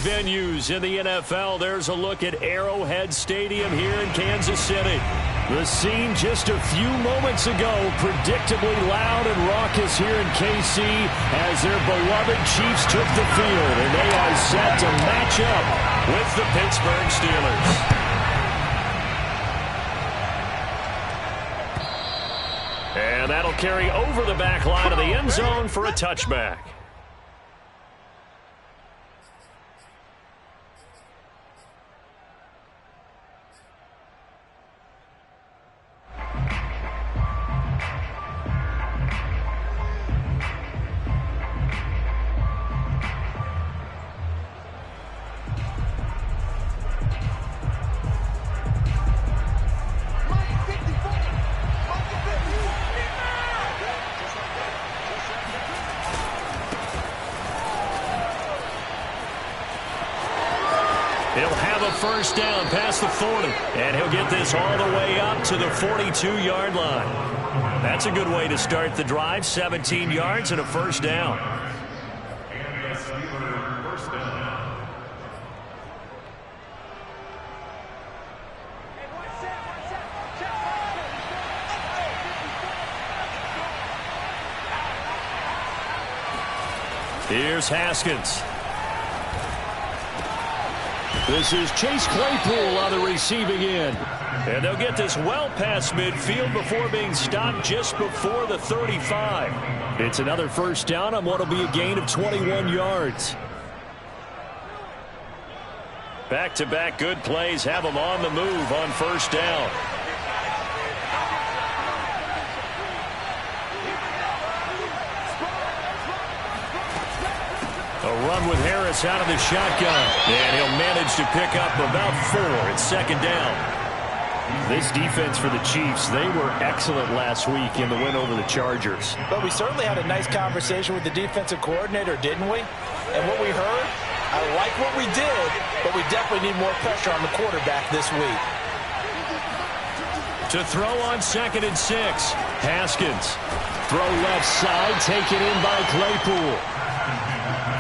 venues in the NFL. There's a look at Arrowhead Stadium here in Kansas City. The scene just a few moments ago, predictably loud and raucous here in KC as their beloved Chiefs took the field, and they are set to match up with the Pittsburgh Steelers. And that'll carry over the back line of the end zone for a touchback. He'll have a first down past the 40, and he'll get this all the way up to the 42-yard line. That's a good way to start the drive, 17 yards and a first down. Here's Haskins. This is Chase Claypool on the receiving end. And they'll get this well past midfield before being stopped just before the 35. It's another first down on what will be a gain of 21 yards. Back-to-back good plays have them on the move on first down. A run with Harris out of the shotgun. And he'll manage to pick up about 4 at second down. This defense for the Chiefs, they were excellent last week in the win over the Chargers. But we certainly had a nice conversation with the defensive coordinator, didn't we? And what we heard, I like what we did, but we definitely need more pressure on the quarterback this week. To throw on 2nd and 6. Haskins. Throw left side, taken in by Claypool.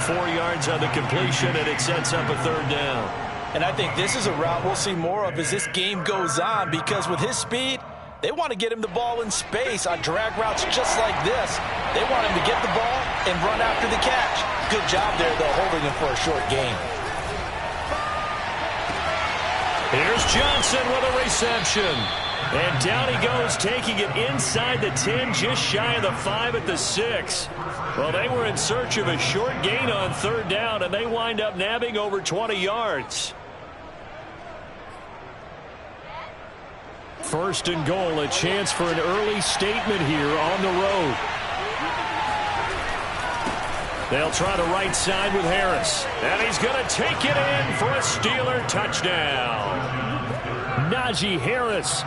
4 yards on the completion, and it sets up a third down. And I think this is a route we'll see more of as this game goes on, because with his speed, they want to get him the ball in space on drag routes just like this. They want him to get the ball and run after the catch. Good job there, though, holding him for a short gain. Here's Johnson with a reception. And down he goes, taking it inside the 10, just shy of the 5 at the 6. Well, they were in search of a short gain on third down, and they wind up nabbing over 20 yards. First and goal, a chance for an early statement here on the road. They'll try the right side with Harris. And he's going to take it in for a Steeler touchdown. Najee Harris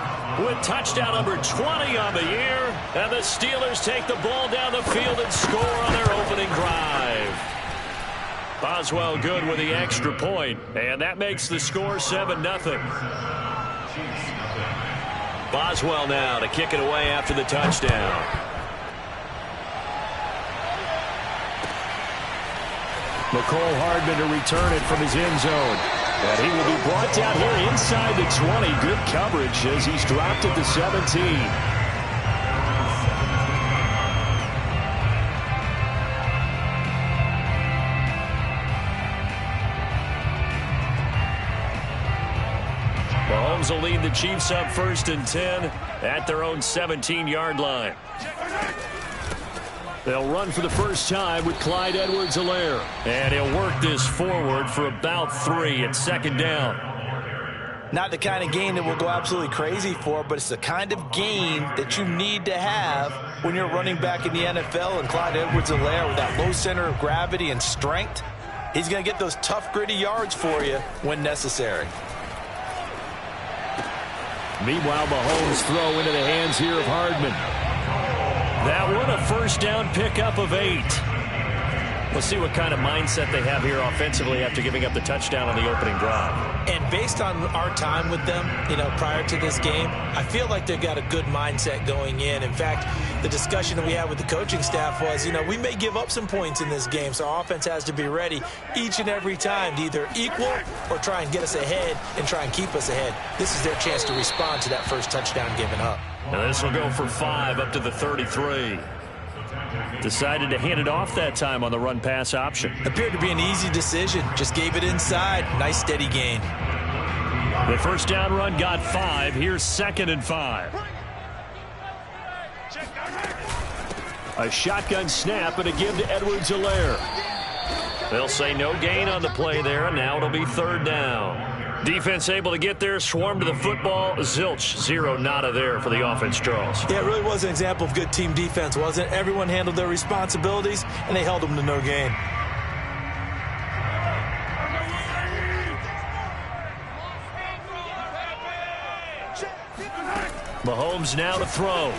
with touchdown number 20 on the year. And the Steelers take the ball down the field and score on their opening drive. Boswell good with the extra point. And that makes the score 7-0. Boswell now to kick it away after the touchdown. McCole Hardman to return it from his end zone. And he will be brought down here inside the 20. Good coverage as he's dropped at the 17. Mahomes will lead the Chiefs up 1st and 10 at their own 17-yard line. They'll run for the first time with Clyde Edwards-Helaire. And he'll work this forward for about 3 at second down. Not the kind of gain that we'll go absolutely crazy for, but it's the kind of gain that you need to have when you're running back in the NFL. And Clyde Edwards-Helaire, with that low center of gravity and strength, he's going to get those tough, gritty yards for you when necessary. Meanwhile, Mahomes throw into the hands here of Hardman. That one a first down pickup of 8. We'll see what kind of mindset they have here offensively after giving up the touchdown on the opening drive. And based on our time with them, prior to this game, I feel like they've got a good mindset going in. In fact, the discussion that we had with the coaching staff was, we may give up some points in this game, so our offense has to be ready each and every time to either equal or try and get us ahead and try and keep us ahead. This is their chance to respond to that first touchdown given up. Now this will go for 5 up to the 33. Decided to hand it off that time on the run-pass option. Appeared to be an easy decision. Just gave it inside. Nice steady gain. The first down run got 5. Here's 2nd and 5. A shotgun snap and a give to Edwards-Helaire. They'll say no gain on the play there, and now it'll be 3rd down. Defense able to get there, swarm to the football. Zilch, 0 nada there for the offense draws. Yeah, it really was an example of good team defense, wasn't it? Everyone handled their responsibilities, and they held them to no gain. Mahomes now to throw.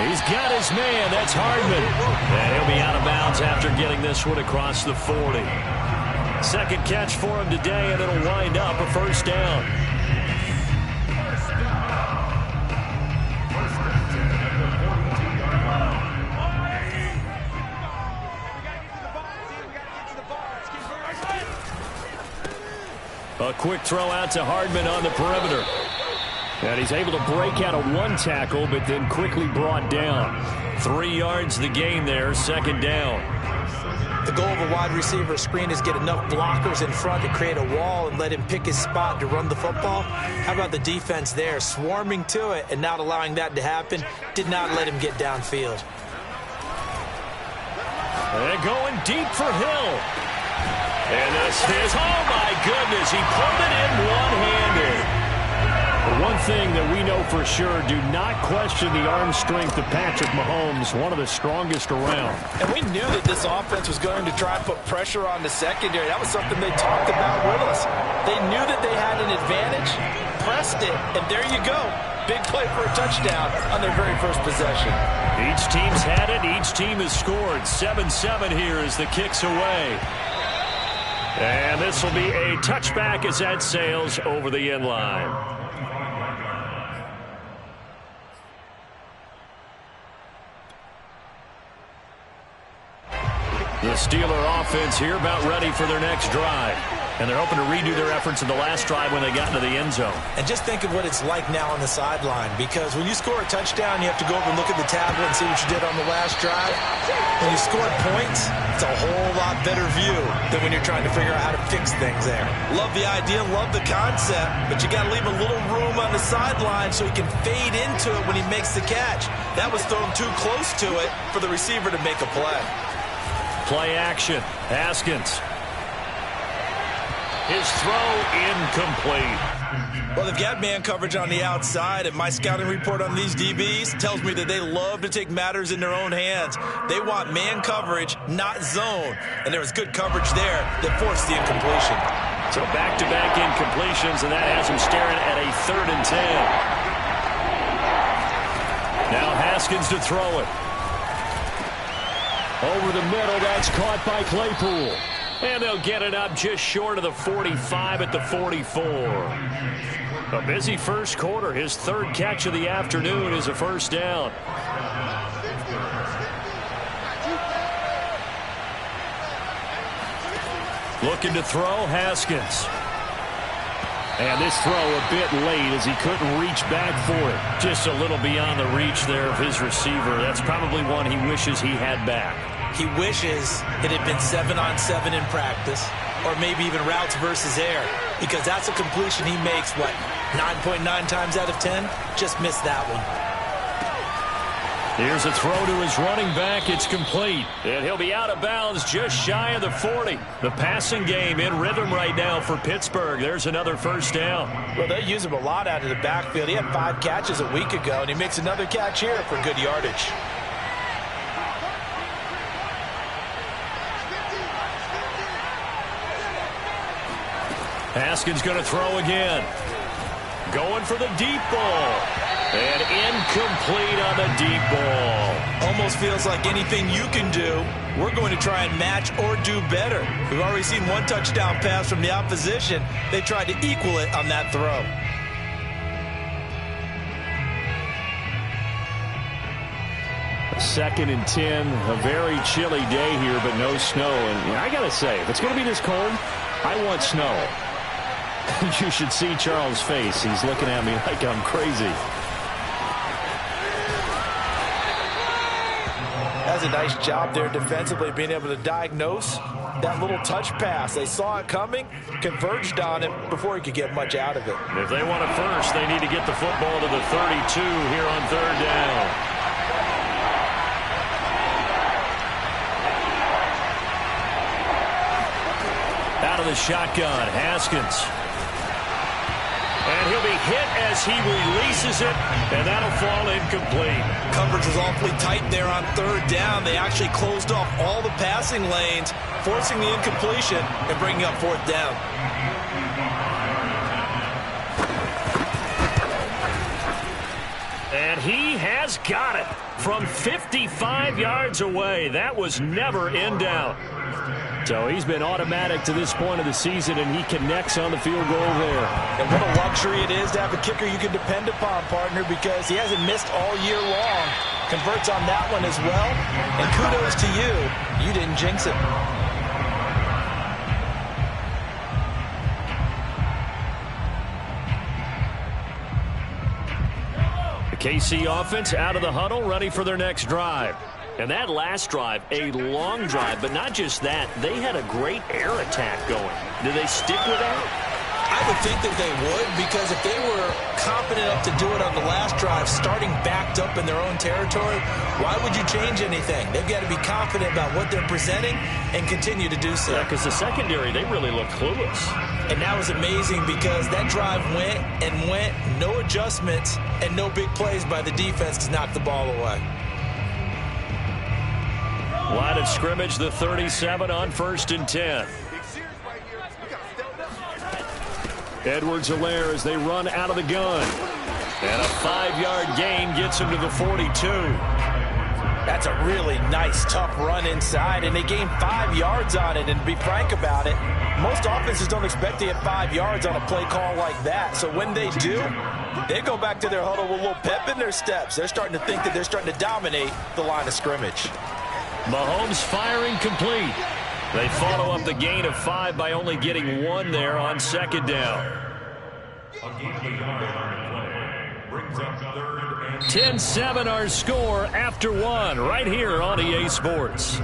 He's got his man. That's Hardman. And he'll be out of bounds after getting this one across the 40. Second catch for him today, and it'll wind up a first down. A quick throw out to Hardman on the perimeter. And he's able to break out of one tackle, but then quickly brought down. 3 yards the gain there, 2nd down. The goal of a wide receiver screen is get enough blockers in front to create a wall and let him pick his spot to run the football. How about the defense there, swarming to it and not allowing that to happen? Did not let him get downfield. And going deep for Hill. And this is, oh my goodness, he pulled it in one-handed. One thing that we know for sure, do not question the arm strength of Patrick Mahomes, one of the strongest around. And we knew that this offense was going to try and put pressure on the secondary. That was something they talked about with us. They knew that they had an advantage, pressed it, and there you go. Big play for a touchdown on their very first possession. Each team's had it. Each team has scored. 7-7 here as the kick's away. And this will be a touchback as that sails over the end line. The Steeler offense here about ready for their next drive. And they're hoping to redo their efforts in the last drive when they got into the end zone. And just think of what it's like now on the sideline, because when you score a touchdown, you have to go over and look at the tablet and see what you did on the last drive. When you scored points, it's a whole lot better view than when you're trying to figure out how to fix things there. Love the idea, love the concept, but you got to leave a little room on the sideline so he can fade into it when he makes the catch. That was thrown too close to it for the receiver to make a play. Play action. Haskins. His throw incomplete. Well, they've got man coverage on the outside, and my scouting report on these DBs tells me that they love to take matters in their own hands. They want man coverage, not zone. And there was good coverage there that forced the incompletion. So back-to-back incompletions, and that has him staring at a 3rd and 10. Now Haskins to throw it. Over the middle, that's caught by Claypool. And they'll get it up just short of the 45 at the 44. A busy first quarter. His 3rd catch of the afternoon is a first down. Looking to throw, Haskins. And this throw a bit late as he couldn't reach back for it. Just a little beyond the reach there of his receiver. That's probably one he wishes he had back. He wishes it had been 7-on-7 in practice, or maybe even routes versus air, because that's a completion he makes, 9.9 times out of 10? Just missed that one. Here's a throw to his running back. It's complete. And he'll be out of bounds just shy of the 40. The passing game in rhythm right now for Pittsburgh. There's another first down. Well, they use him a lot out of the backfield. He had 5 catches a week ago, and he makes another catch here for good yardage. Haskins going to throw again. going for the deep ball. And incomplete on the deep ball. Almost feels like anything you can do, we're going to try and match or do better. We've already seen one touchdown pass from the opposition. They tried to equal it on that throw. Second and 10, a very chilly day here, but no snow. And I got to say, if it's going to be this cold, I want snow. You should see Charles' face. He's looking at me like I'm crazy. That's a nice job there defensively, being able to diagnose that little touch pass. They saw it coming, converged on it before he could get much out of it. If they want it first, they need to get the football to the 32 here on third down. Out of the shotgun, Haskins. And he'll be hit as he releases it, and that'll fall incomplete. Coverage was awfully tight there on third down. They actually closed off all the passing lanes, forcing the incompletion and bringing up fourth down. And he has got it from 55 yards away. That was never in doubt. So he's been automatic to this point of the season, and he connects on the field goal there. And what a luxury it is to have a kicker you can depend upon, partner, because he hasn't missed all year long. Converts on that one as well. And kudos to you. You didn't jinx it. The KC offense out of the huddle, ready for their next drive. And that last drive, a long drive, but not just that. They had a great air attack going. Do they stick with that? I would think that they would, because if they were confident enough to do it on the last drive, starting backed up in their own territory, why would you change anything? They've got to be confident about what they're presenting and continue to do so. Yeah, because the secondary, they really look clueless. And that was amazing because that drive went and went, no adjustments, and no big plays by the defense to knock the ball away. Line of scrimmage, the 37 on 1st and 10. Edwards-Helaire as they run out of the gun. And a 5-yard gain gets him to the 42. That's a really nice, tough run inside, and they gained 5 yards on it. And to be frank about it, most offenses don't expect to get 5 yards on a play call like that. So when they do, they go back to their huddle with a little pep in their steps. They're starting to think that they're starting to dominate the line of scrimmage. Mahomes firing complete. They follow up the gain of 5 by only getting 1 there on 2nd down. 10-7 our score after 1 right here on EA Sports.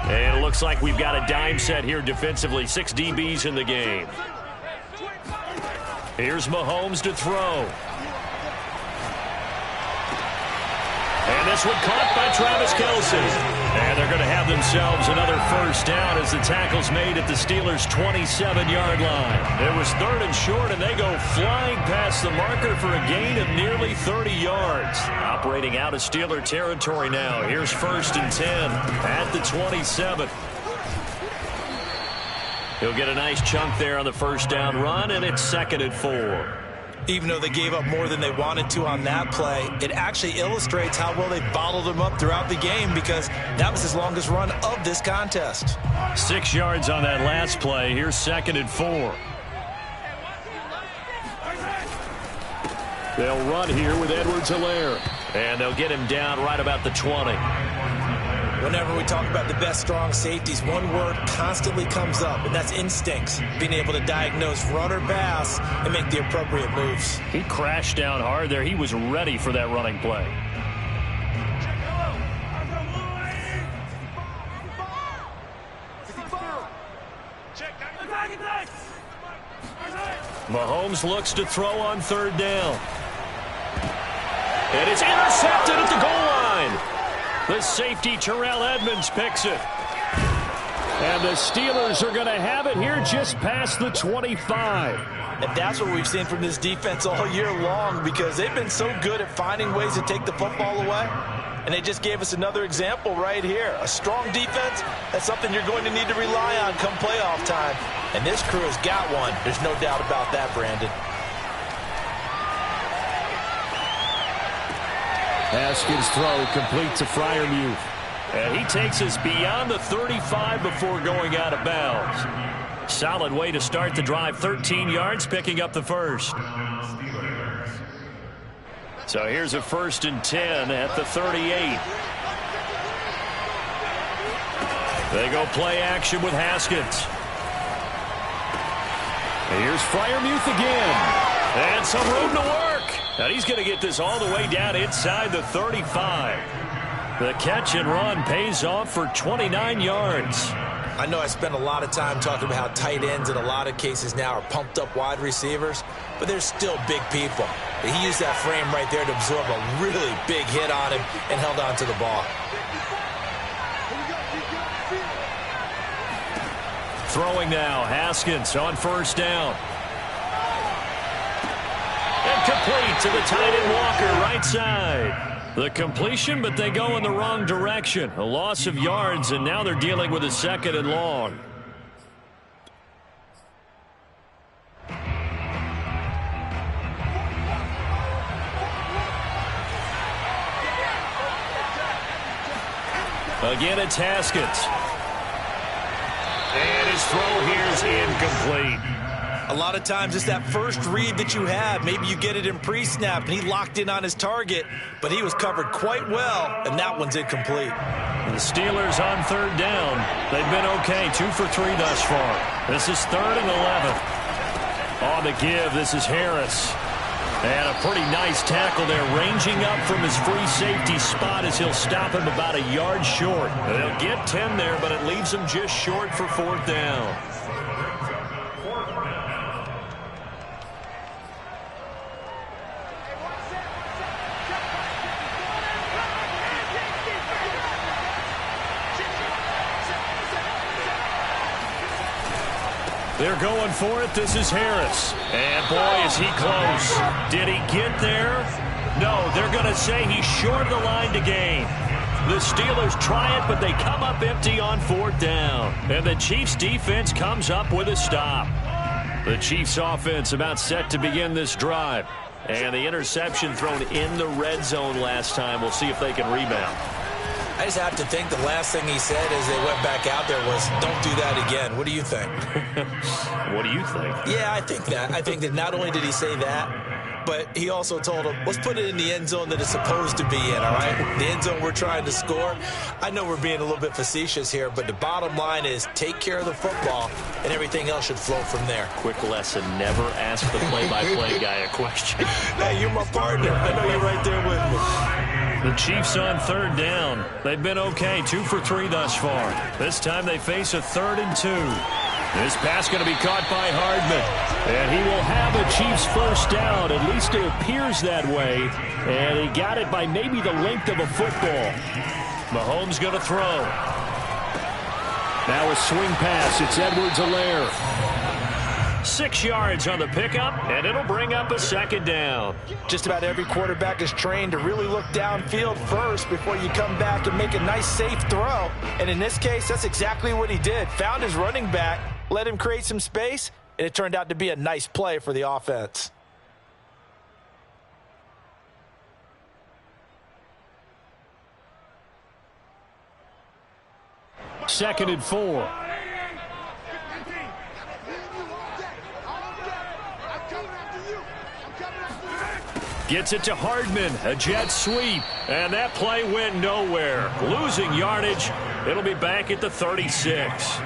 And it looks like we've got a dime set here defensively. 6 DBs in the game. Here's Mahomes to throw. And this one caught by Travis Kelce. And they're going to have themselves another first down as the tackle's made at the Steelers' 27-yard line. It was 3rd and short, and they go flying past the marker for a gain of nearly 30 yards. Operating out of Steeler territory now. Here's 1st and 10 at the 27. He'll get a nice chunk there on the first down run, and it's 2nd and 4. Even though they gave up more than they wanted to on that play, it actually illustrates how well they bottled them up throughout the game, because that was his longest run of this contest. 6 yards on that last play. Here's 2nd and 4. They'll run here with Edwards-Helaire. And they'll get him down right about the 20. Whenever we talk about the best strong safeties, one word constantly comes up, and that's instincts. Being able to diagnose run or pass and make the appropriate moves. He crashed down hard there. He was ready for that running play. Mahomes looks to throw on 3rd down. And it's intercepted at the goal line. The safety, Terrell Edmonds, picks it. And the Steelers are going to have it here just past the 25. And that's what we've seen from this defense all year long, because they've been so good at finding ways to take the football away. And they just gave us another example right here. A strong defense, that's something you're going to need to rely on come playoff time. And this crew has got one. There's no doubt about that, Brandon. Haskins' throw complete to Freiermuth. And he takes us beyond the 35 before going out of bounds. Solid way to start the drive. 13 yards, picking up the first. So here's a 1st and 10 at the 38. They go play action with Haskins. And here's Freiermuth again. And some room to work. And he's going to get this all the way down inside the 35. The catch and run pays off for 29 yards. I know I spent a lot of time talking about how tight ends in a lot of cases now are pumped up wide receivers, but they're still big people. He used that frame right there to absorb a really big hit on him and held on to the ball. Throwing now, Haskins on 1st down. And complete to the tight end Walker, right side. The completion, but they go in the wrong direction. A loss of yards, and now they're dealing with a 2nd and long. Again, it's Haskins. And his throw here is incomplete. A lot of times it's that first read that you have. Maybe you get it in pre-snap, and he locked in on his target, but he was covered quite well, and that one's incomplete. The Steelers on 3rd down. They've been okay, 2 for 3 thus far. This is 3rd and 11. On the give, this is Harris. And a pretty nice tackle there, ranging up from his free safety spot as he'll stop him about a yard short. They'll get 10 there, but it leaves him just short for 4th down. They're going for it. This is Harris. And, boy, is he close. Did he get there? No, they're going to say he's short of the line to gain. The Steelers try it, but they come up empty on 4th down. And the Chiefs' defense comes up with a stop. The Chiefs' offense about set to begin this drive. And the interception thrown in the red zone last time. We'll see if they can rebound. I just have to think the last thing he said as they went back out there was, don't do that again. What do you think? What do you think? Yeah, I think that. I think that not only did he say that, but he also told him, let's put it in the end zone that it's supposed to be in, all right? The end zone we're trying to score. I know we're being a little bit facetious here, but the bottom line is take care of the football, and everything else should flow from there. Quick lesson, never ask the play-by-play guy a question. Hey, you're my partner. I know you're right there with me. The Chiefs on 3rd down. They've been okay, 2 for 3 thus far. This time they face a 3rd and 2. This pass going to be caught by Hardman. And he will have a Chiefs 1st down. At least it appears that way. And he got it by maybe the length of a football. Mahomes going to throw. Now a swing pass. It's Edwards-Helaire. 6 yards on the pickup, and it'll bring up a 2nd down. Just about every quarterback is trained to really look downfield first before you come back and make a nice, safe throw. And in this case, that's exactly what he did. Found his running back, let him create some space, and it turned out to be a nice play for the offense. Second and 4. Gets it to Hardman, a jet sweep, and that play went nowhere. Losing yardage, it'll be back at the 36.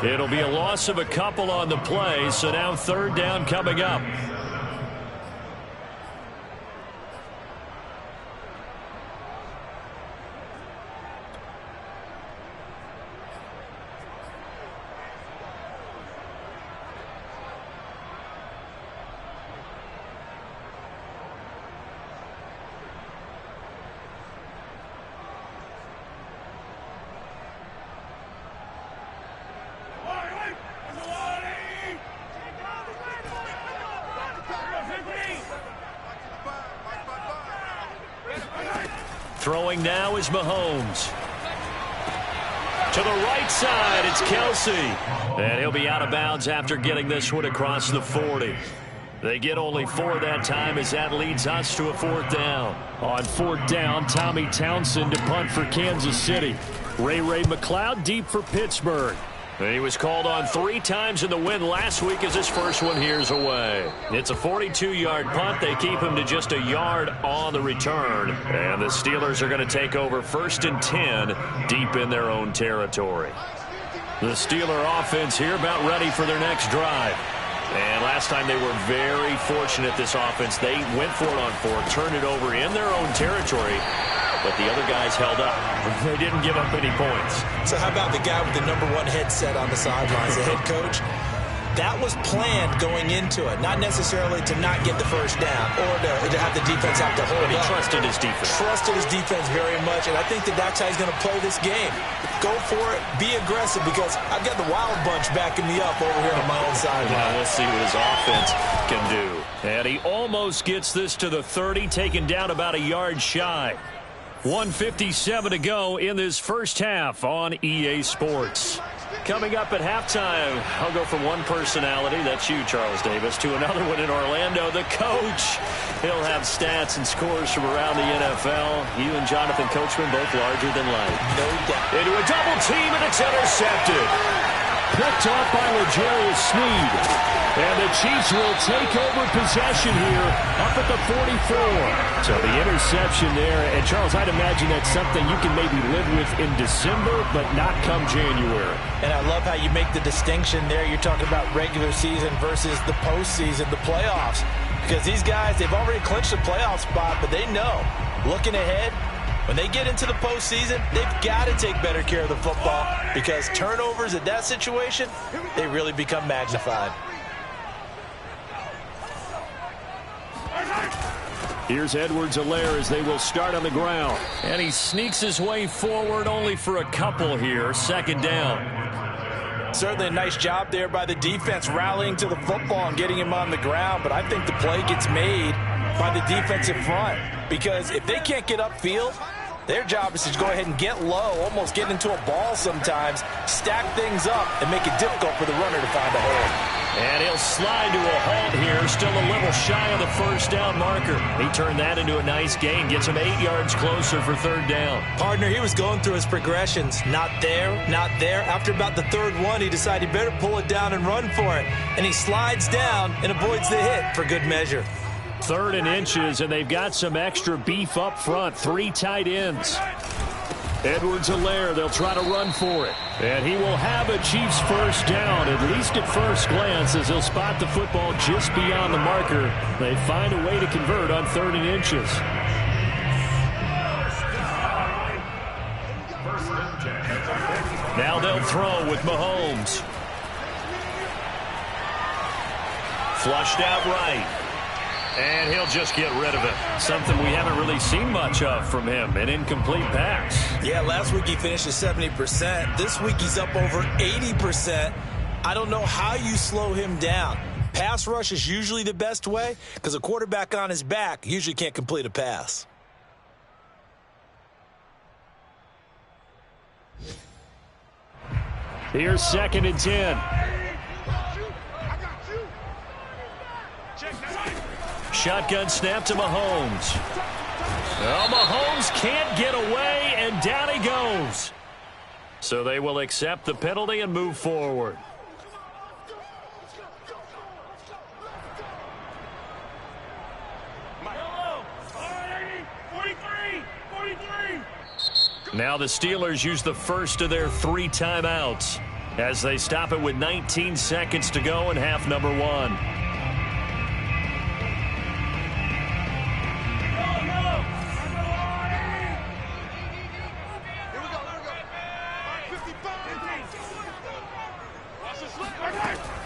It'll be a loss of a couple on the play, so now 3rd down coming up. Throwing now is Mahomes. To the right side, it's Kelsey. And he'll be out of bounds after getting this one across the 40. They get only 4 that time as that leads us to a 4th down. On 4th down, Tommy Townsend to punt for Kansas City. Ray McCloud deep for Pittsburgh. He was called on 3 times in the win last week as his first one here's away. It's a 42-yard punt. They keep him to just a yard on the return. And the Steelers are going to take over 1st and 10 deep in their own territory. The Steeler offense here about ready for their next drive. And last time they were very fortunate, this offense. They went for it on 4, turned it over in their own territory. But the other guys held up. They didn't give up any points. So how about the guy with the #1 headset on the sidelines, the head coach? That was planned going into it, not necessarily to not get the first down or to have the defense have to hold up. But he trusted his defense. Trusted his defense very much, and I think that's how he's going to play this game. Go for it, be aggressive, because I've got the Wild Bunch backing me up over here on my own sideline. Well, we'll see what his offense can do. And he almost gets this to the 30, taken down about a yard shy. 1:57 to go in this first half on EA Sports. Coming up at halftime, I'll go from one personality, that's you, Charles Davis, to another one in Orlando, the coach. He'll have stats and scores from around the NFL. You and Jonathan Coachman both larger than life. No doubt. Into a double team, and it's intercepted. Picked off by L'Jarius Sneed. And the Chiefs will take over possession here up at the 44. So the interception there. And, Charles, I'd imagine that's something you can maybe live with in December, but not come January. And I love how you make the distinction there. You're talking about regular season versus the postseason, the playoffs. Because these guys, they've already clinched the playoff spot, but they know, looking ahead, when they get into the postseason, they've got to take better care of the football because turnovers at that situation, they really become magnified. Here's Edwards-Helaire as they will start on the ground. And he sneaks his way forward only for a couple here. 2nd down. Certainly a nice job there by the defense rallying to the football and getting him on the ground. But I think the play gets made by the defensive front. Because if they can't get upfield, their job is to go ahead and get low, almost get into a ball sometimes, stack things up, and make it difficult for the runner to find a hole. And he'll slide to a halt here, still a little shy of the 1st down marker. He turned that into a nice gain, gets him 8 yards closer for 3rd down. Partner, he was going through his progressions. Not there, not there. After about the 3rd one, he decided he better pull it down and run for it. And he slides down and avoids the hit for good measure. 3rd and inches, and they've got some extra beef up front. 3 tight ends. Edwards-Helaire, they'll try to run for it. And he will have a Chiefs 1st down, at least at first glance, as he'll spot the football just beyond the marker. They find a way to convert on 3rd and inches. Now they'll throw with Mahomes. Flushed out right. And he'll just get rid of it. Something we haven't really seen much of from him, an incomplete pass. Yeah, last week he finished at 70%. This week he's up over 80%. I don't know how you slow him down. Pass rush is usually the best way because a quarterback on his back usually can't complete a pass. Here's 2nd and 10. Shotgun snap to Mahomes. Well, Mahomes can't get away, and down he goes. So they will accept the penalty and move forward. Now the Steelers use the first of their 3 timeouts as they stop it with 19 seconds to go in half number 1.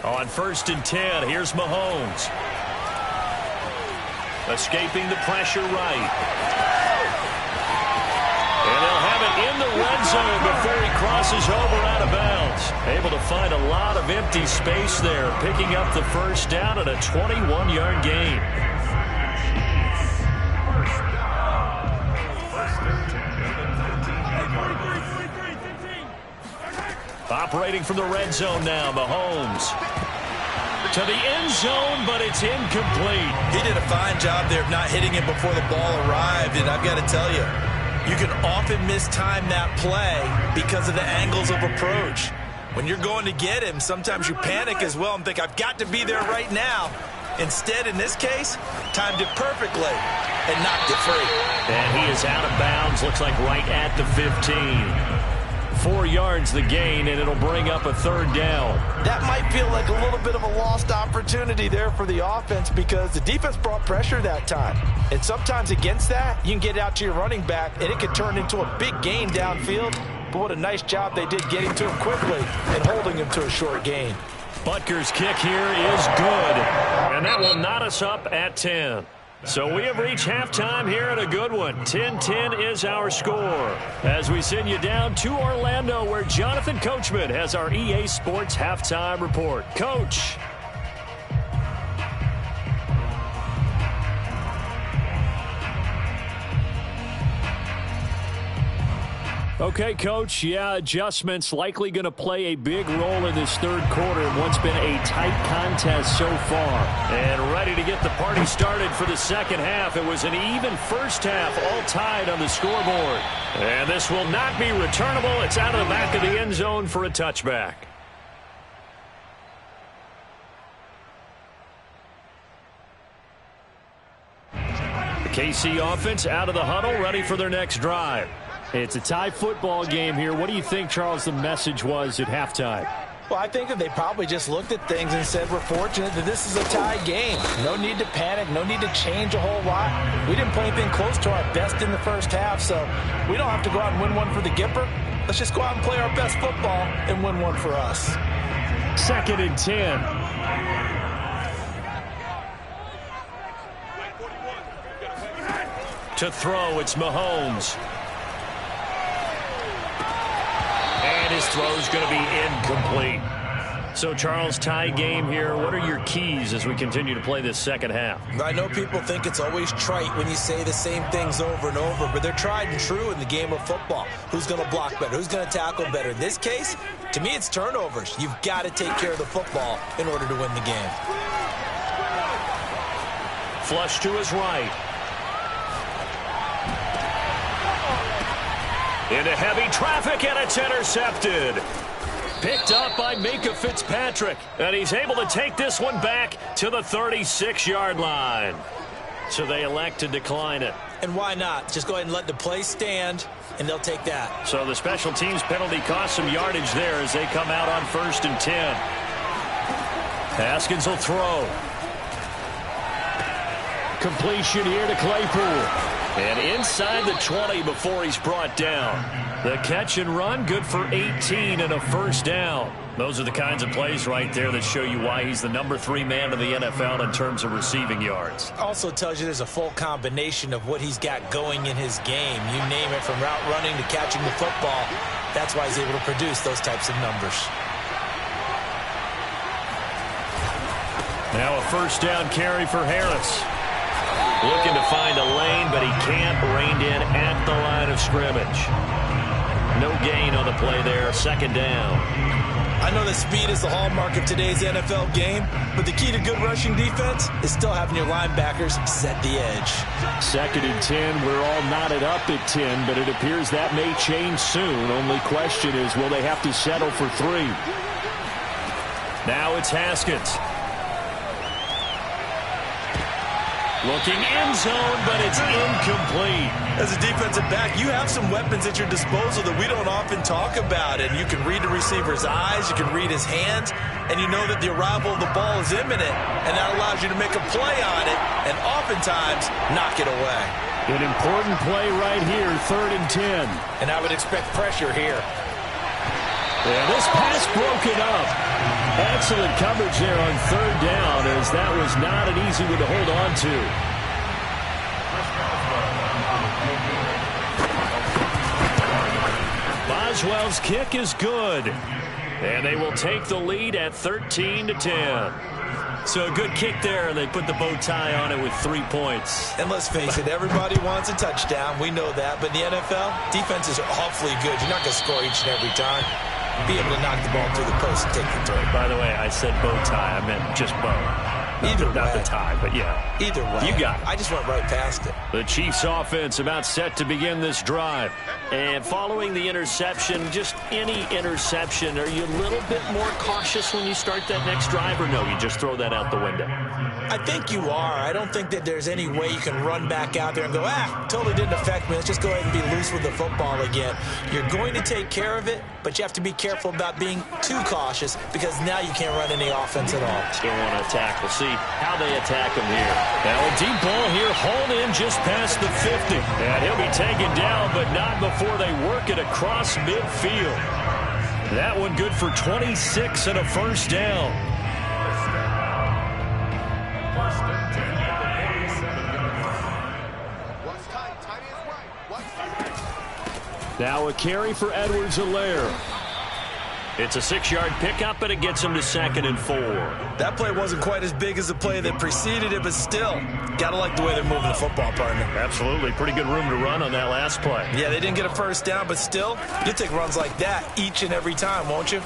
On 1st and 10, here's Mahomes. Escaping the pressure right. And they'll have it in the red zone before he crosses over out of bounds. Able to find a lot of empty space there, picking up the 1st down and a 21-yard gain. Operating from the red zone now, Mahomes. To the end zone, but it's incomplete. He did a fine job there of not hitting it before the ball arrived, and I've got to tell you, you can often mistime that play because of the angles of approach. When you're going to get him, sometimes you panic as well and think, I've got to be there right now. Instead, in this case, timed it perfectly and knocked it free. And he is out of bounds, looks like right at the 15. 4 yards the gain, and it'll bring up a third down. That might feel like a little bit of a lost opportunity there for the offense because the defense brought pressure that time. And sometimes against that, you can get out to your running back, and it could turn into a big gain downfield. But what a nice job they did getting to him quickly and holding him to a short gain. Butker's kick here is good, and that will knot us up at 10. So we have reached halftime here at a good one. 10-10 is our score. As we send you down to Orlando, where Jonathan Coachman has our EA Sports halftime report. Coach. Okay, Coach, yeah, adjustments likely going to play a big role in this third quarter in what's been a tight contest so far. And ready to get the party started for the second half. It was an even first half, all tied on the scoreboard. And this will not be returnable. It's out of the back of the end zone for a touchback. The KC offense out of the huddle, ready for their next drive. It's a tie football game here. What do you think, Charles, the message was at halftime? Well, I think that they probably just looked at things and said, we're fortunate that this is a tie game. No need to panic. No need to change a whole lot. We didn't play anything close to our best in the first half, so we don't have to go out and win one for the Gipper. Let's just go out and play our best football and win one for us. 2nd and 10. To throw, it's Mahomes. And his throw is going to be incomplete. So, Charles, tie game here. What are your keys as we continue to play this second half? I know people think it's always trite when you say the same things over and over, but they're tried and true in the game of football. Who's going to block better? Who's going to tackle better? In this case, to me, it's turnovers. You've got to take care of the football in order to win the game. Flush to his right. Into heavy traffic, and it's intercepted. Picked up by Minkah Fitzpatrick, and he's able to take this one back to the 36-yard line. So they elect to decline it. And why not? Just go ahead and let the play stand, and they'll take that. So the special teams penalty cost some yardage there as they come out on 1st and 10. Haskins will throw. Completion here to Claypool. And inside the 20 before he's brought down. The catch and run, good for 18 and a first down. Those are the kinds of plays right there that show you why he's the number 3 man in the NFL in terms of receiving yards. Also tells you there's a full combination of what he's got going in his game. You name it, from route running to catching the football. That's why he's able to produce those types of numbers. Now a first down carry for Harris. Looking to find a lane, but he can't. Reined in at the line of scrimmage. No gain on the play there. 2nd down. I know that speed is the hallmark of today's NFL game, but the key to good rushing defense is still having your linebackers set the edge. 2nd and 10. We're all knotted up at 10, but it appears that may change soon. Only question is, will they have to settle for 3? Now it's Haskins. Looking end zone, but it's incomplete. As a defensive back, you have some weapons at your disposal that we don't often talk about. And you can read the receiver's eyes, you can read his hands, and you know that the arrival of the ball is imminent. And that allows you to make a play on it and oftentimes knock it away. An important play right here, 3rd and 10. And I would expect pressure here. And this pass broken up. Excellent coverage there on 3rd down, as that was not an easy one to hold on to. Boswell's kick is good. And they will take the lead at 13-10. So a good kick there, and they put the bow tie on it with 3 points. And let's face it, everybody wants a touchdown. We know that. But in the NFL, defenses are awfully good. You're not going to score each and every time. be able to knock the ball through the post and take the throw. By the way, I said bow tie. I meant just bow. Not the tie, but yeah. Either way. You got it. I just went right past it. The Chiefs offense about set to begin this drive. And following the interception, just any interception, are you a little bit more cautious when you start that next drive, or no, you just throw that out the window? I think you are. I don't think that there's any way you can run back out there and go, totally didn't affect me. Let's just go ahead and be loose with the football again. You're going to take care of it, but you have to be careful about being too cautious because now you can't run any offense at all. Still want to attack. We'll see how they attack him here. Now a deep ball here, hauled in just past the 50. And he'll be taken down, but not before they work it across midfield. That one good for 26 and a first down. Now a carry for Edwards-Helaire. It's a 6-yard pickup, but it gets him to 2nd and 4. That play wasn't quite as big as the play that preceded it, but still, got to like the way they're moving the football, partner. Absolutely. Pretty good room to run on that last play. Yeah, they didn't get a first down, but still, you'll take runs like that each and every time, won't you?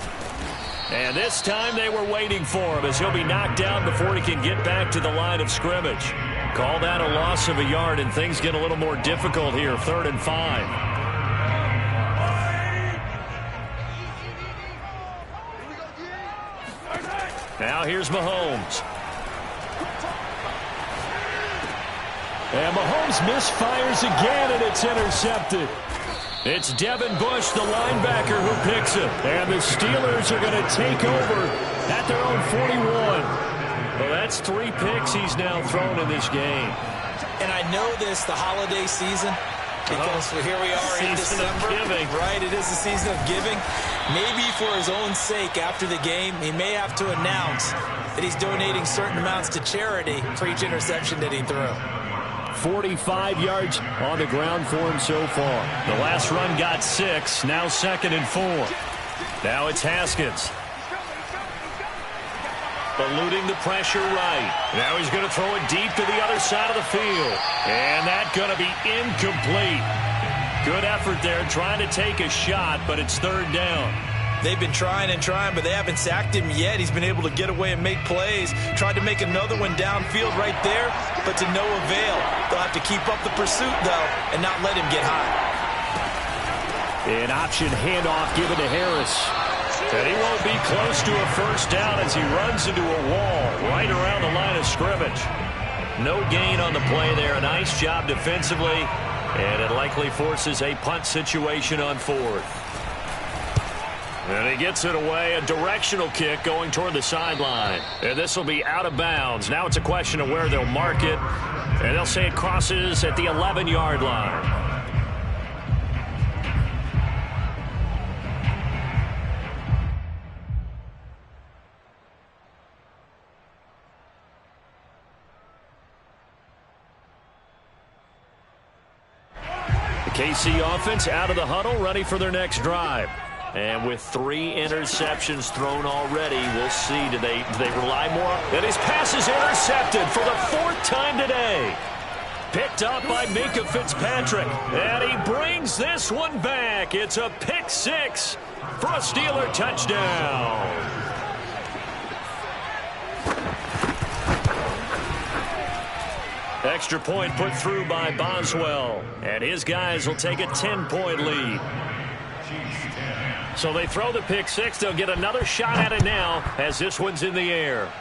And this time they were waiting for him as he'll be knocked down before he can get back to the line of scrimmage. Call that a loss of a yard, and things get a little more difficult here, 3rd and 5. Now here's Mahomes. And Mahomes misfires again, and it's intercepted. It's Devin Bush, the linebacker, who picks it. And the Steelers are going to take over at their own 41. Well, that's 3 picks he's now thrown in this game. And I know this, the holiday season, because here we are in December. Giving. Right, it is the season of giving. Maybe for his own sake after the game, he may have to announce that he's donating certain amounts to charity for each interception that he threw. 45 yards on the ground for him so far. The last run got 6, now 2nd and 4. Now it's Haskins. Eluding the pressure right. Now he's going to throw it deep to the other side of the field. And that's going to be incomplete. Good effort there trying to take a shot, but it's 3rd down. They've been trying and trying, but they haven't sacked him yet. He's been able to get away and make plays. Tried to make another one downfield right there, but to no avail. They'll have to keep up the pursuit, though, and not let him get high. An option handoff given to Harris. And he won't be close to a first down as he runs into a wall right around the line of scrimmage. No gain on the play there. A nice job defensively, and it likely forces a punt situation on 4th. And he gets it away, a directional kick going toward the sideline. And this will be out of bounds. Now it's a question of where they'll mark it, and they'll say it crosses at the 11-yard line. KC offense out of the huddle, ready for their next drive. And with 3 interceptions thrown already, we'll see. Do they rely more? And his pass is intercepted for the 4th time today. Picked up by Minkah Fitzpatrick. And he brings this one back. It's a pick 6 for a Steeler touchdown. Extra point put through by Boswell. And his guys will take a 10-point lead. So they throw the pick 6. They'll get another shot at it now as this one's in the air.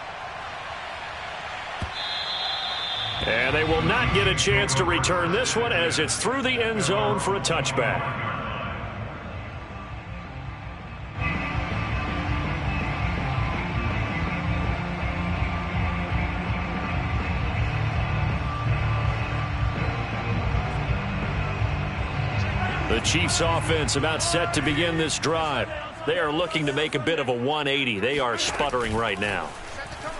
And they will not get a chance to return this one as it's through the end zone for a touchback. The Chiefs offense about set to begin this drive. They are looking to make a bit of a 180. They are sputtering right now.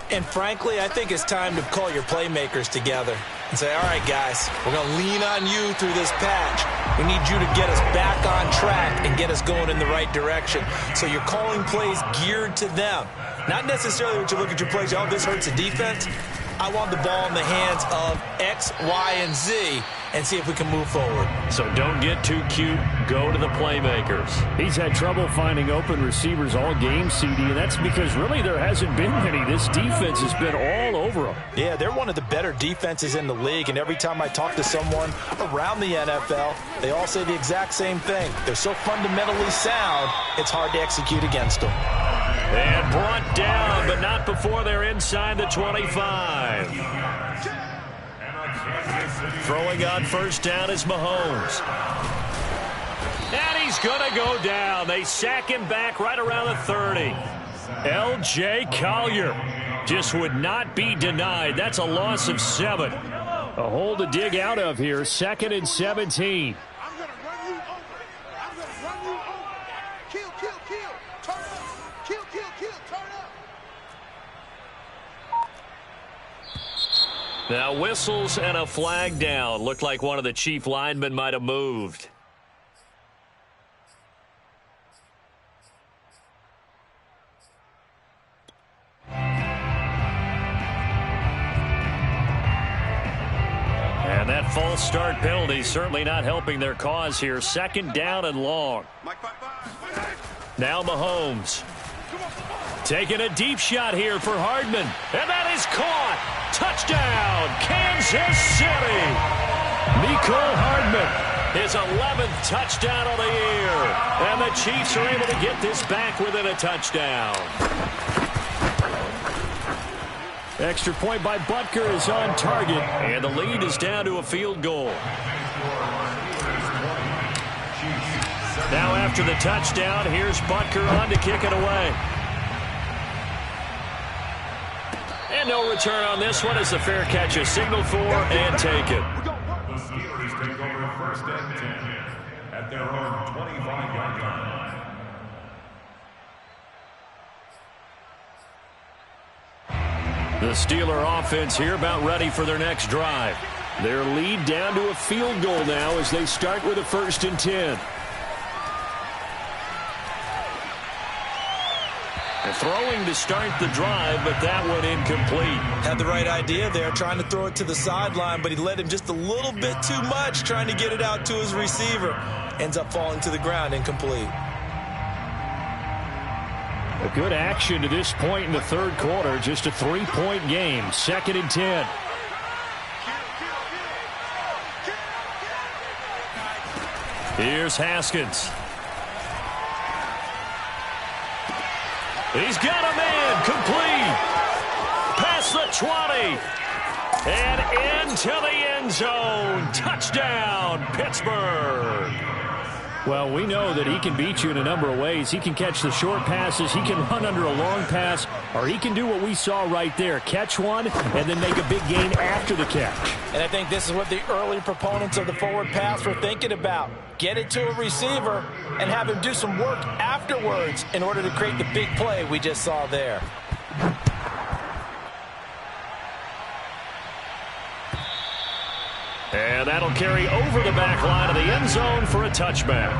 And frankly, I think it's time to call your playmakers together and say, all right, guys, we're going to lean on you through this patch. We need you to get us back on track and get us going in the right direction. So you're calling plays geared to them. Not necessarily when you look at your plays, oh, this hurts the defense. I want the ball in the hands of X, Y, and Z. and see if we can move forward. So don't get too cute. Go to the playmakers. He's had trouble finding open receivers all game, CD, and that's because really there hasn't been many. This defense has been all over them. Yeah, they're one of the better defenses in the league, and every time I talk to someone around the NFL, they all say the exact same thing. They're so fundamentally sound, it's hard to execute against them. And brought down, but not before they're inside the 25. Throwing on first down is Mahomes. And he's going to go down. They sack him back right around the 30. L.J. Collier just would not be denied. That's a loss of 7. A hole to dig out of here. 2nd and 17. I'm going to run you over. I'm going to run you over. Kill, kill, kill. Turn up. Kill, kill, kill. Turn up. Now whistles and a flag down. Looked like one of the chief linemen might have moved. And that false start penalty certainly not helping their cause here. 2nd down and long. Now Mahomes. Taking a deep shot here for Hardman. And that is caught. Touchdown, Kansas City. Mecole Hardman, his 11th touchdown of the year. And the Chiefs are able to get this back within a touchdown. Extra point by Butker is on target. And the lead is down to a field goal. Now after the touchdown, here's Butker on to kick it away. And no return on this one as the fair catch is signaled for and taken. The Steelers take over 1st and 10 at their own 25-yard line. The Steeler offense here about ready for their next drive. Their lead down to a field goal now as they start with a 1st and 10. Throwing to start the drive, but that one incomplete. Had the right idea there, trying to throw it to the sideline, but he led him just a little bit too much, trying to get it out to his receiver. Ends up falling to the ground, incomplete. A good action to this point in the 3rd quarter. Just a 3-point game. 2nd and 10. Here's Haskins. He's got a man complete. Past the 20. And into the end zone. Touchdown, Pittsburgh. Well, we know that he can beat you in a number of ways. He can catch the short passes. He can run under a long pass. Or he can do what we saw right there. Catch one and then make a big gain after the catch. And I think this is what the early proponents of the forward pass were thinking about. Get it to a receiver and have him do some work afterwards in order to create the big play we just saw there. And that'll carry over the back line of the end zone for a touchback.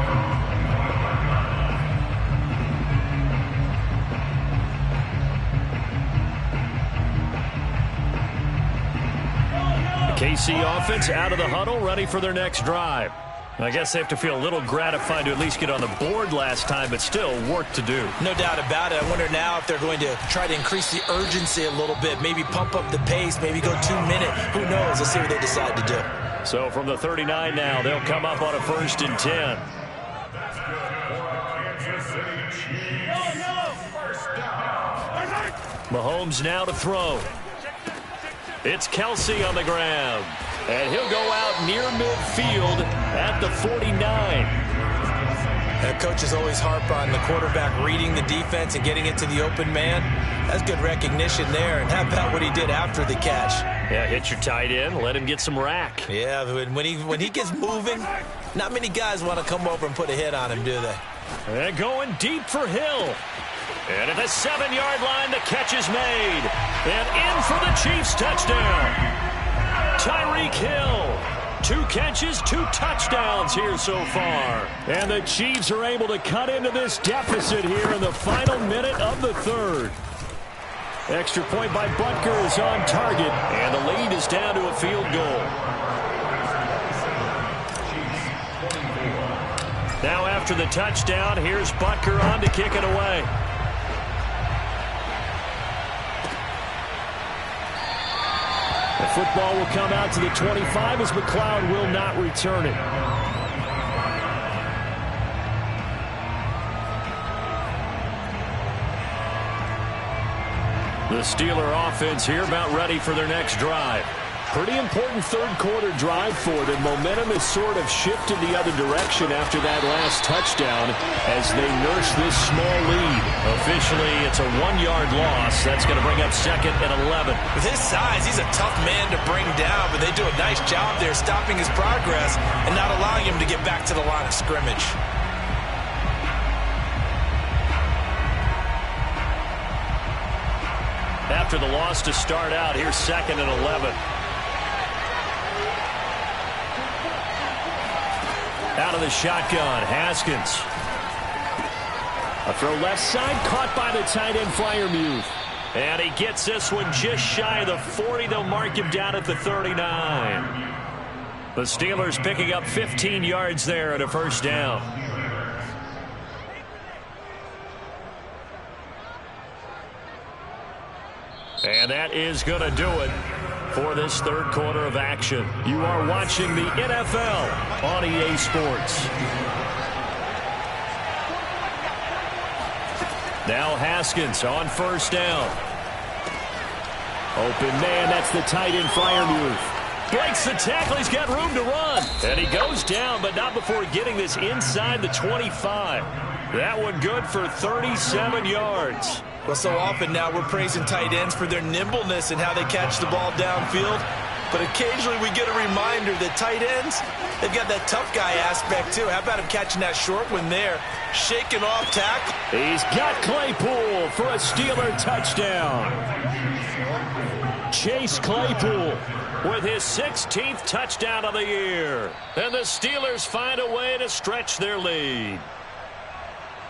The KC offense out of the huddle, ready for their next drive. I guess they have to feel a little gratified to at least get on the board last time, but still work to do. No doubt about it. I wonder now if they're going to try to increase the urgency a little bit, maybe pump up the pace, maybe go 2 minute. Who knows? Let's see what they decide to do. So from the 39 now, they'll come up on a 1st and 10. Mahomes now to throw. It's Kelsey on the ground. And he'll go out near midfield at the 49. Coaches always harp on the quarterback reading the defense and getting it to the open man. That's good recognition there. And how about what he did after the catch? Yeah, hit your tight end, let him get some rack. Yeah, when he gets moving, not many guys want to come over and put a hit on him, do they? And going deep for Hill. And at the 7-yard line, the catch is made. And in for the Chiefs touchdown. Tyreek Hill. 2 catches, 2 touchdowns here so far. And the Chiefs are able to cut into this deficit here in the final minute of the 3rd. Extra point by Butker is on target. And the lead is down to a field goal. Now after the touchdown, here's Butker on to kick it away. The football will come out to the 25 as McLeod will not return it. The Steeler offense here about ready for their next drive. Pretty important third-quarter drive for them. Momentum has sort of shifted the other direction after that last touchdown as they nurse this small lead. Officially, it's a 1-yard loss. That's going to bring up 2nd and 11. With his size, he's a tough man to bring down, but they do a nice job there stopping his progress and not allowing him to get back to the line of scrimmage. After the loss to start out, here's 2nd and 11. Out of the shotgun, Haskins. A throw left side, caught by the tight end Freiermuth. And he gets this one just shy of the 40. They'll mark him down at the 39. The Steelers picking up 15 yards there at a first down. And that is going to do it for this third quarter of action. You are watching the NFL on EA Sports. Now Haskins on first down. Open man, that's the tight end Freiermuth. Breaks the tackle, he's got room to run. And he goes down, but not before getting this inside the 25. That one good for 37 yards. Well, so often now we're praising tight ends for their nimbleness and how they catch the ball downfield. But occasionally we get a reminder that tight ends, they've got that tough guy aspect too. How about him catching that short one there? Shaking off tackle. He's got Claypool for a Steeler touchdown. Chase Claypool with his 16th touchdown of the year. And the Steelers find a way to stretch their lead.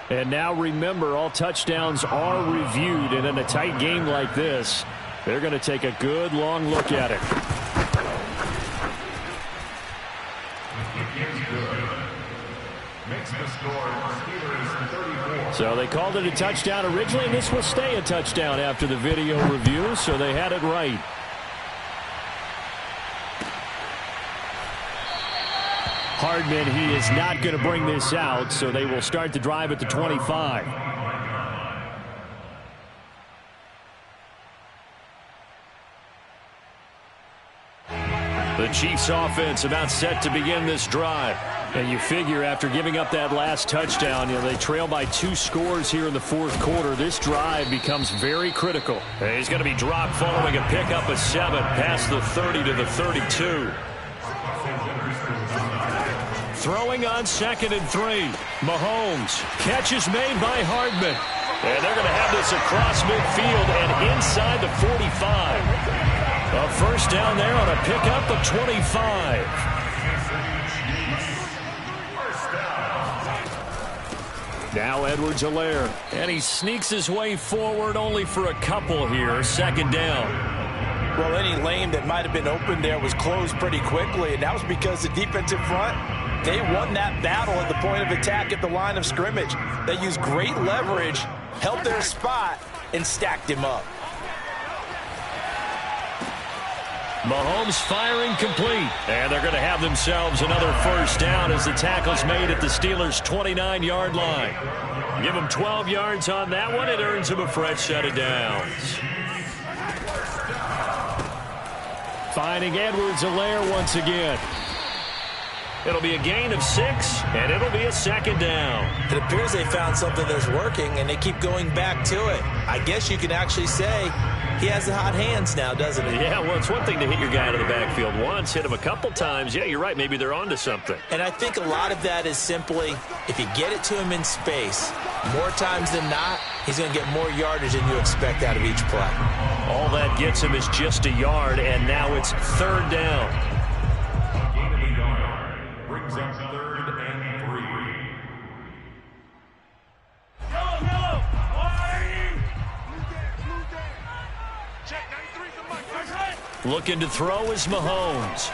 And now remember, all touchdowns are reviewed, and in a tight game like this, they're going to take a good long look at it. Makes the score Steelers 34. So they called it a touchdown originally, and this will stay a touchdown after the video review, so they had it right. Hardman, he is not going to bring this out, so they will start the drive at the 25. The Chiefs offense about set to begin this drive. And you figure after giving up that last touchdown, they trail by 2 scores here in the fourth quarter. This drive becomes very critical. And he's going to be dropped following a pickup of 7 past the 30 to the 32. Throwing on 2nd and 3. Mahomes. Catch is made by Hardman. And they're going to have this across midfield and inside the 45. A first down there on a pickup of 25. Now Edwards-Helaire. And he sneaks his way forward only for a couple here. 2nd down. Well, any lane that might have been open there was closed pretty quickly, and that was because the defensive front, they won that battle at the point of attack at the line of scrimmage. They used great leverage, held their spot, and stacked him up. Mahomes firing complete. And they're going to have themselves another first down as the tackle's made at the Steelers' 29-yard line. Give them 12 yards on that one. It earns them a fresh set of downs. Finding Edwards-Helaire once again. It'll be a gain of 6, and it'll be a 2nd down. It appears they found something that's working, and they keep going back to it. I guess you can actually say he has the hot hands now, doesn't he? Yeah, well, it's one thing to hit your guy out of the backfield once, hit him a couple times. Yeah, you're right. Maybe they're onto something. And I think a lot of that is simply, if you get it to him in space, more times than not, he's going to get more yardage than you expect out of each play. All that gets him is just a yard, and now it's 3rd down. Gain of a yard brings up 3rd and 3. Looking to throw is Mahomes.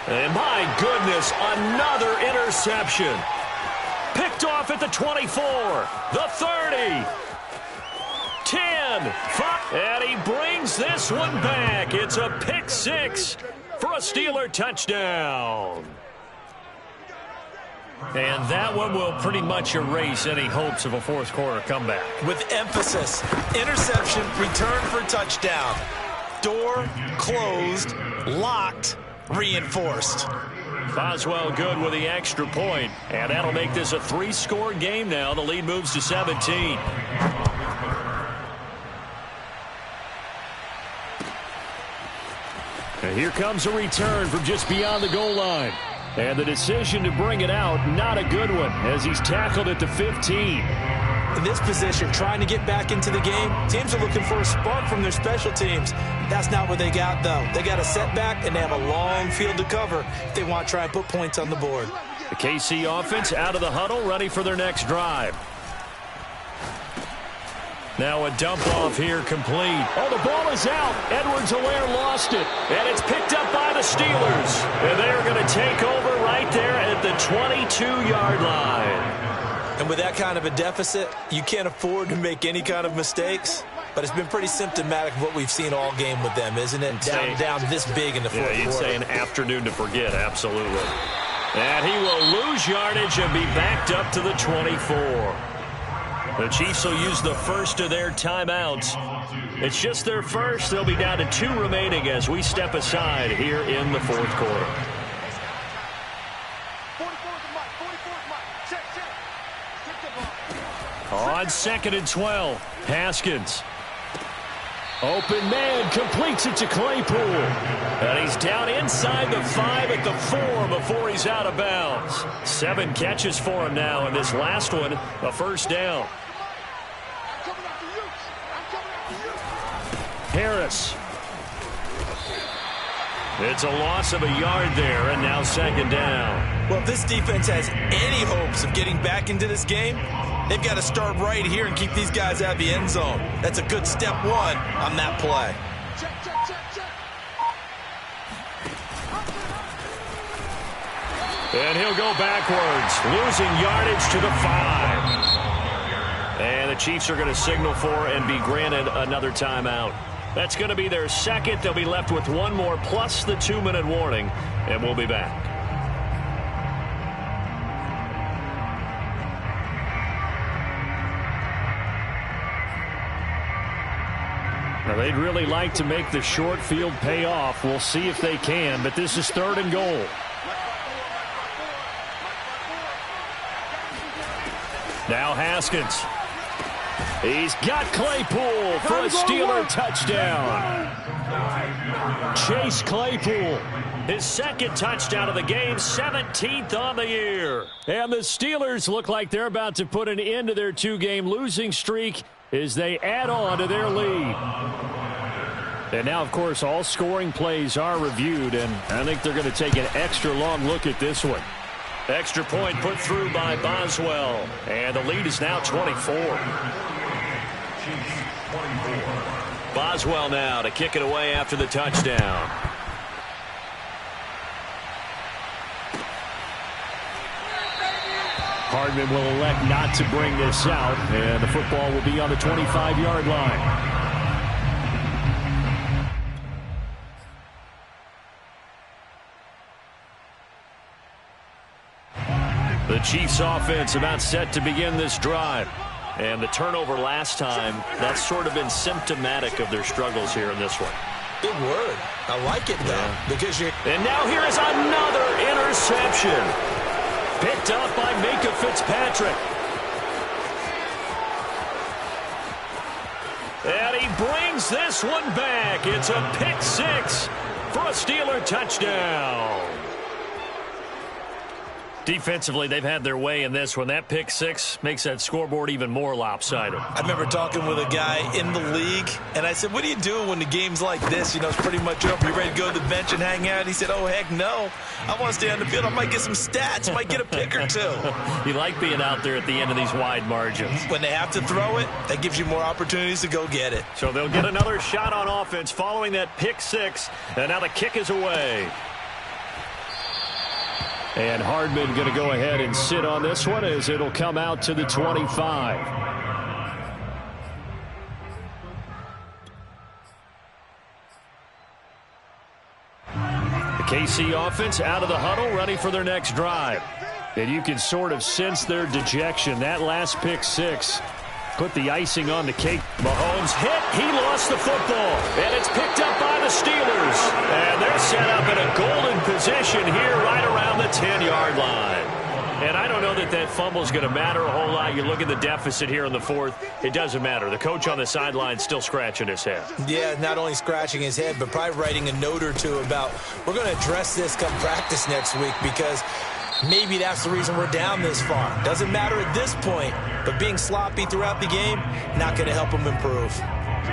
And my goodness, another interception. off at the 24, the 30, 10, 5, and he brings this one back. It's a pick six for a Steeler touchdown. And that one will pretty much erase any hopes of a fourth quarter comeback. With emphasis, interception, return for touchdown. Door closed, locked, reinforced. Boswell good with the extra point, and that'll make this a 3-score game now. The lead moves to 17. And here comes a return from just beyond the goal line. And the decision to bring it out, not a good one, as he's tackled at the 15. In this position, trying to get back into the game, teams are looking for a spark from their special teams. That's not what they got, though. They got a setback, and they have a long field to cover if they want to try and put points on the board. The KC offense out of the huddle, ready for their next drive. Now a dump off here complete. Oh, the ball is out. Edwards-Helaire lost it. And it's picked up by the Steelers. And they're going to take over right there at the 22-yard line. And with that kind of a deficit, you can't afford to make any kind of mistakes. But it's been pretty symptomatic of what we've seen all game with them, isn't it? Down this big in the fourth quarter. You'd say an afternoon to forget, absolutely. And he will lose yardage and be backed up to the 24. The Chiefs will use the first of their timeouts. It's just their first. They'll be down to 2 remaining as we step aside here in the fourth quarter. 44's Mike. On 2nd and 12, Haskins. Open man, completes it to Claypool. And he's down inside the 5 at the 4 before he's out of bounds. 7 catches for him now, and this last one, a first down. Harris. It's a loss of a yard there, and now 2nd down. Well, if this defense has any hopes of getting back into this game, they've got to start right here and keep these guys out of the end zone. That's a good step 1 on that play. And he'll go backwards, losing yardage to the 5. And the Chiefs are going to signal for and be granted another timeout. That's going to be their second. They'll be left with 1 more plus the 2-minute warning, and we'll be back. Now, they'd really like to make the short field pay off. We'll see if they can, but this is 3rd and goal. Now Haskins. He's got Claypool for a Steeler touchdown. Chase Claypool, his 2nd touchdown of the game, 17th on the year. And the Steelers look like they're about to put an end to their 2-game losing streak as they add on to their lead. And now, of course, all scoring plays are reviewed, and I think they're going to take an extra long look at this one. Extra point put through by Boswell, and the lead is now 24. Boswell now to kick it away after the touchdown. Hardman will elect not to bring this out, and the football will be on the 25-yard line. The Chiefs offense about set to begin this drive. And the turnover last time, that's sort of been symptomatic of their struggles here in this one. Big word. I like it, though, because you're... And now here is another interception. Picked up by Minkah Fitzpatrick. And he brings this one back. It's a pick 6 for a Steeler touchdown. Defensively, they've had their way in this one. That pick 6 makes that scoreboard even more lopsided. I remember talking with a guy in the league, and I said, what do you do when the game's like this? You know, it's pretty much over. You ready to go to the bench and hang out? He said, oh, heck no. I want to stay on the field. I might get some stats. Might get a pick or 2. You like being out there at the end of these wide margins. When they have to throw it, that gives you more opportunities to go get it. So they'll get another shot on offense following that pick 6, and now the kick is away. And Hardman going to go ahead and sit on this one as it'll come out to the 25. KC offense out of the huddle, ready for their next drive. And you can sort of sense their dejection. That last pick six put the icing on the cake. Mahomes hit. He lost the football. And it's picked up by the Steelers. And they're set up in a golden position here right around the 10-yard line. And I don't know that that fumble is going to matter a whole lot. You look at the deficit here in the fourth. It doesn't matter. The coach on the sideline still scratching his head. Yeah, not only scratching his head, but probably writing a note or two about we're going to address this come practice next week because maybe that's the reason we're down this far. Doesn't matter at this point, but being sloppy throughout the game, not going to help him improve.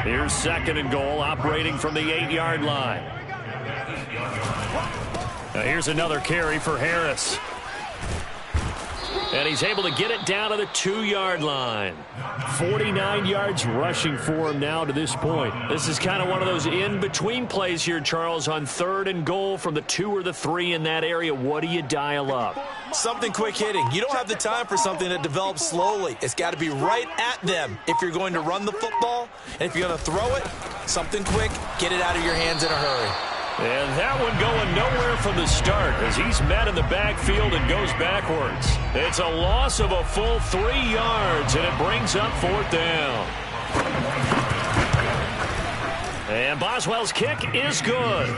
Here's 2nd and goal, operating from the 8-yard line. Now here's another carry for Harris. And he's able to get it down to the 2-yard line. 49 yards rushing for him now to this point. This is kind of one of those in-between plays here, Charles, on 3rd and goal from the 2 or the 3 in that area. What do you dial up? Something quick hitting. You don't have the time for something that develops slowly. It's got to be right at them if you're going to run the football. And if you're going to throw it, something quick, get it out of your hands in a hurry. And that one going nowhere from the start as he's met in the backfield and goes backwards. It's a loss of a full 3 yards, and it brings up 4th down. And Boswell's kick is good.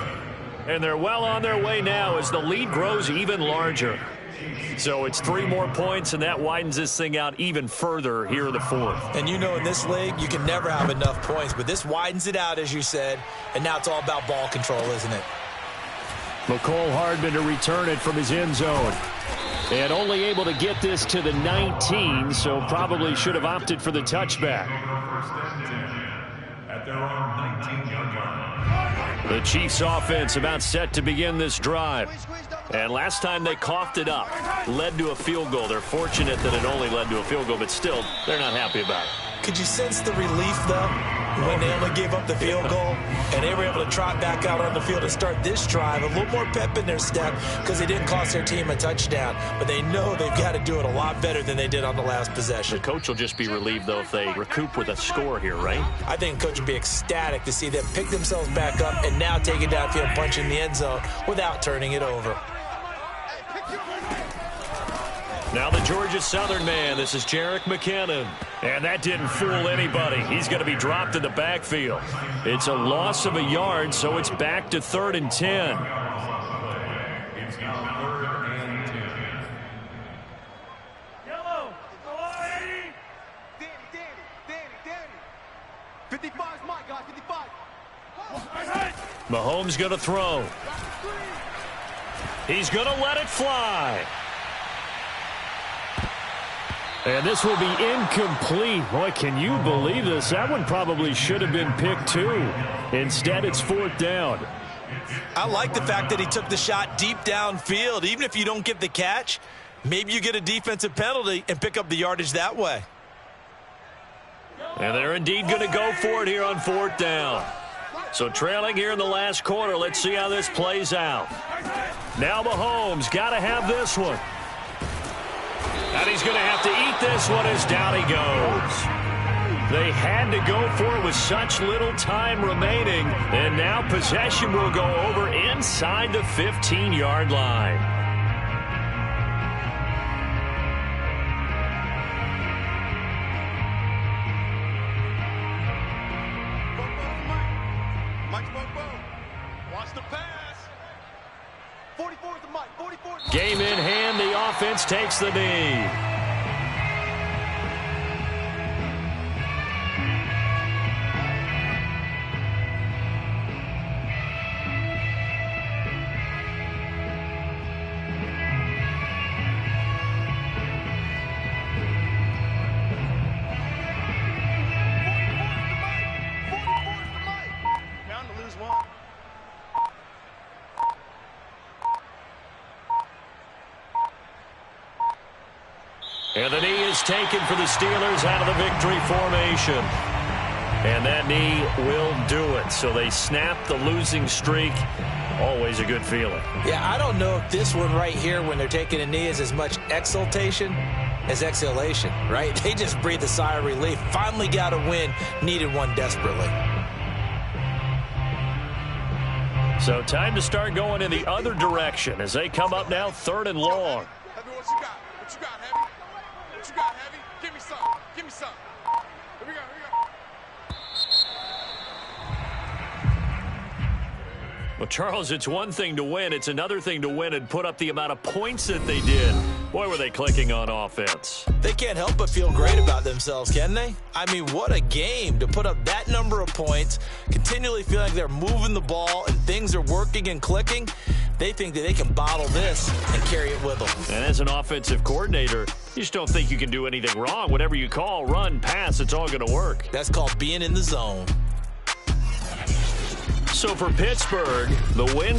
And they're well on their way now as the lead grows even larger. So it's 3 more points, and that widens this thing out even further here in the 4th. And you know in this league, you can never have enough points, but this widens it out, as you said, and now it's all about ball control, isn't it? McCole Hardman to return it from his end zone. And only able to get this to the 19, so probably should have opted for the touchback. At their own 19-yard line. The Chiefs offense about set to begin this drive. And last time they coughed it up, led to a field goal. They're fortunate that it only led to a field goal, but still, they're not happy about it. Could you sense the relief, though, when they only gave up the field goal and they were able to trot back out on the field and start this drive? A little more pep in their step because they didn't cost their team a touchdown, but they know they've got to do it a lot better than they did on the last possession. The coach will just be relieved, though, if they recoup with a score here, right? I think the coach would be ecstatic to see them pick themselves back up and now take it downfield and punch in the end zone without turning it over. Now the Georgia Southern man. This is Jerick McKinnon. And that didn't fool anybody. He's going to be dropped in the backfield. It's a loss of a yard, so it's back to 3rd and 10. It's now 3rd and 10. Yellow. Danny. 55 is mine, guys. 55. Mahomes going to throw. He's going to let it fly. And this will be incomplete. Boy, can you believe this? That one probably should have been picked too. Instead, it's 4th down. I like the fact that he took the shot deep downfield. Even if you don't get the catch, maybe you get a defensive penalty and pick up the yardage that way. And they're indeed going to go for it here on 4th down. So trailing here in the last quarter. Let's see how this plays out. Now Mahomes got to have this one. And he's going to have to eat this one as down he goes. They had to go for it with such little time remaining. And now possession will go over inside the 15-yard line. Watch the pass. 44 is the mic. 44 is the mic. Game in hand. The offense takes the knee. And the knee is taken for the Steelers out of the victory formation. And that knee will do it. So they snap the losing streak Always a good feeling. Yeah, I don't know if this one right here when they're taking a knee is as much exultation as exhalation, right? They just breathed a sigh of relief. Finally got a win. Needed one desperately. So time to start going in the other direction as they come up now 3rd and long. Heavy, what you got? What you got, Heavy? What you got, Heavy? Give me some. Give me some. Here we go. Here we go. Well, Charles, it's one thing to win. It's another thing to win and put up the amount of points that they did. Boy, were they clicking on offense. They can't help but feel great about themselves, can they? I mean, what a game to put up that number of points, continually feeling like they're moving the ball and things are working and clicking. They think that they can bottle this and carry it with them. And as an offensive coordinator, you just don't think you can do anything wrong. Whatever you call, run, pass, it's all going to work. That's called being in the zone. So for Pittsburgh, the win